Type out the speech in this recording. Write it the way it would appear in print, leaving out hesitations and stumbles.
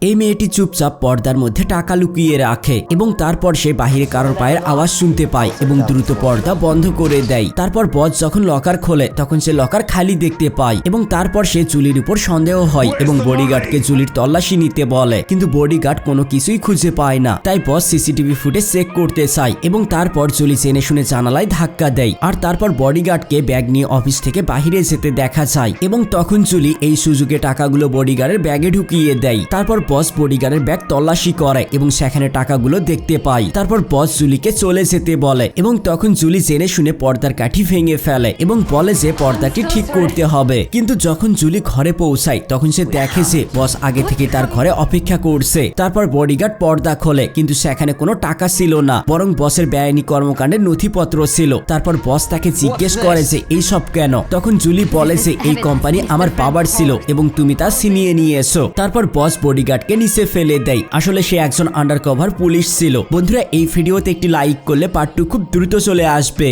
এই মেয়েটি চুপচাপ পর্দার মধ্যে টাকা লুকিয়ে রাখে এবং তারপর সে বাহিরে কারোর পায়ের আওয়াজ শুনতে পায় এবং দ্রুত পর্দা বন্ধ করে দেয়। তারপর বস যখন লকার খোলে তখন সে লকার খালি দেখতে পায় এবং তারপর সে জুলির উপর সন্দেহ হয় এবং বডিগার্ডকে জুলির তল্লাশি নিতে বলে, কিন্তু বডিগার্ড কোনো কিছুই খুঁজে পায় না। তাই বস সিসিটিভি ফুটেজ চেক করতে চায় এবং তারপর জুলি জেনে শুনে জানালায় ধাক্কা দেয় আর তারপর বডিগার্ডকে ব্যাগ নিয়ে অফিস থেকে বাহিরে যেতে দেখা যায় এবং তখন জুলি এই সুযোগে টাকাগুলো বডিগার্ডের ব্যাগে ঢুকিয়ে দেয়। তারপর বস বডিগার্ডের ব্যাগ তল্লাশি করে এবং সেখানে টাকাগুলো দেখতে পায়। তারপর বস জুলিকে চলে যেতে বলে এবং তখন জুলি জেনে শুনে পর্দার কাঠি ভেঙে ফেলে এবং বলে যে পর্দাটি ঠিক করতে হবে। কিন্তু যখন জুলি ঘরে পৌঁছায় তখন সে দেখে যে বস আগে থেকে তার ঘরে অপেক্ষা করছে। তারপর বডিগার্ড পর্দা খোলে কিন্তু সেখানে কোনো টাকা ছিল না, বরং বসের বেআইনি কর্মকাণ্ডের নথিপত্র ছিল। তারপর বস তাকে জিজ্ঞেস করে যে এই সব কেন। তখন জুলি বলে যে এই কোম্পানি আমার বাবার ছিল এবং তুমি তা ছিনিয়ে নিয়ে এসো। তারপর বস বডিগার্ডকে নিচে ফেলে দেয়। আসলে সে একজন আন্ডারকভার পুলিশ ছিল। বন্ধুরা, এই ভিডিওতে একটি লাইক করলে পার্ট 2 খুব দ্রুত চলে আসবে।